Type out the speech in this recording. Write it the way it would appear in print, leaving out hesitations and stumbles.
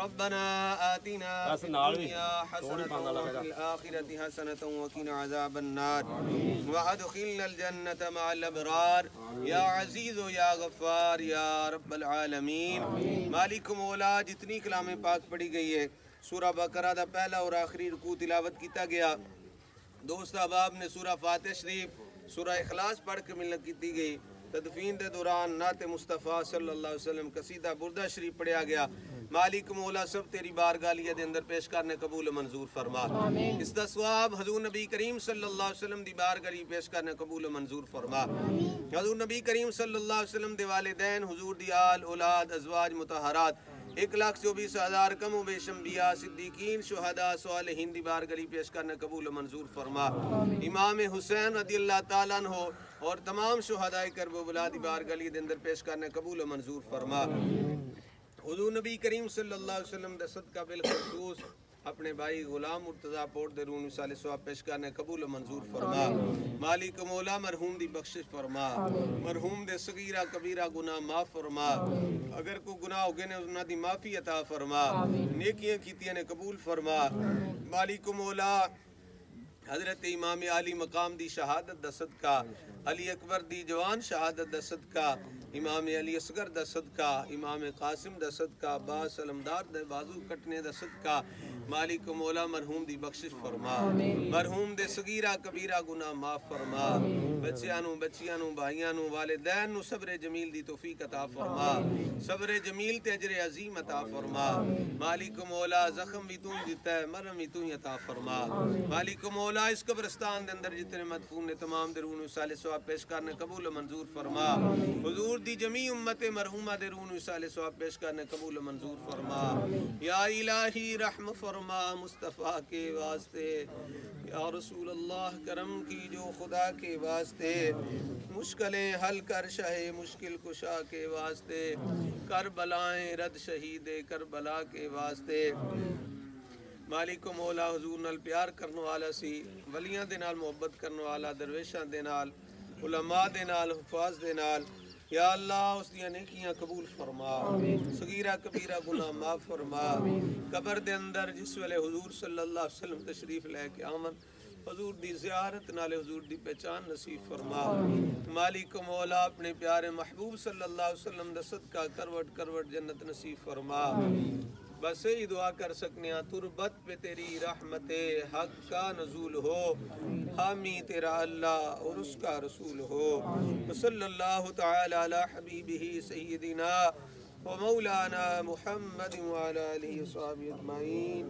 ربنا آتنا في الدنيا حسنة وفي الآخرة حسنة وقنا عذاب النار وادخلنا الجنة مع الأبرار یا عزیز و یا غفار یا رب العالمین۔ مالک مولا جتنی کلام پاک پڑھی گئی ہے سورہ بقرہ دا پہلا اور آخری رکوع تلاوت کیتا گیا، دوست احباب نے سورہ فاتح شریف سورہ اخلاص پڑھ کے ملت کی گئی، تدفین دے دوران نعت مصطفیٰ صلی اللہ علیہ وسلم قصیدہ بردہ شریف پڑھیا گیا۔ مالک مولا سب تیری بارگاہ دے اندر پیش کرنے قبول و منظور فرما، اس دا ثواب حضور نبی کریم صلی اللہ علیہ وسلم دی بارگاہ پیش کرنے قبول و منظور فرما۔ حضور نبی کریم صلی اللہ علیہ وسلم دے والدین، حضور دی آل اولاد ازواج مطہرات 1,24,000 کم و بیش انبیاء صدیقین شہداء صالحین دی بارگاہ پیش کرنے قبول و منظور فرما۔ امام حسین رضی اللہ تعالیٰ عنہ اور تمام شہداء کربلا دی بارگاہ دے اندر پیش کرنے قبول و منظور فرما۔ حضور نبی کریم صلی اللہ علیہ وسلم دے صدقہ بالخصوص اپنے بھائی غلام مرتضیٰ پوٹ دے رون وصال ثواب پیش کرنے قبول و منظور فرما۔ مالک مولا مرحوم دی بخشش فرما، مرحوم دے صغیرہ کبیرہ گناہ معاف فرما، اگر کوئی گناہ ہو گئے نے انہاں دی معافی عطا فرما، نیکیاں کیتیاں نے قبول فرما۔ مالک مولا حضرت امام علی مقام دی شہادت دا صدقہ، علی اکبر دی جوان شہادت دا صدقہ، امام علی اصغر دا صدقہ، امام قاسم دا صدقہ، باس علمدار دا بازو کٹنے دا صدقہ، مالک مولا مرحوم دی بخشش فرما، مرحوم دے صغیرہ کبیرہ گناہ معاف فرما، بچیاں بھائیاں والدین نو صبر جمیل دی توفیق عطا فرما، صبر جمیل تے اجر عظیم عطا فرما۔ مالک مولا زخم بھی تو ہی دیتا ہے، مرم بھی تو ہی عطا فرما۔ مالک مولا اس قبرستان دے اندر جتنے مدفون نے تمام درون وصال ثواب پیش کرنے قبول و منظور فرما، حضور دی جمیع امت مرحومہ دے رون وصال ثواب پیش کرنے قبول و منظور فرما۔ یا الہی رحم فرما مصطفیٰ کے واسطے، یا رسول اللہ کرم کی جو خدا کے واسطے، مشکلیں حل کر شاہ مشکل کشا کے واسطے، کربلائیں رد شہید کربلا کے واسطے۔ مالک و مولا حضور نال پیار کرنے والا سی، ولیاں دے نال محبت کرنے والا، درویشاں دے نال، علماء دے نال، حفاظ دے نال، یا اللہ اس دیا نیکیاں قبول فرما، صغیرہ کبیرہ گناہ معاف فرما۔ قبر دے اندر جس ویلے حضور صلی اللہ علیہ وسلم تشریف لے کے آمن، حضور دی زیارت نالے حضور دی پہچان نصیب فرما۔ مالک و مولا اپنے پیارے محبوب صلی اللہ علیہ وسلم دا صدقہ کروٹ کروٹ جنت نصیب فرما۔ بس یہی دعا کر سکنے ہیں، تربت پہ تیری رحمت حق کا نزول ہو، حامی تیرا اللہ اور اس کا رسول ہو۔ صلی اللہ تعالی علی حبیبہ سیدنا و مولانا محمد وعلی آلہ وصحبہ اجمعین۔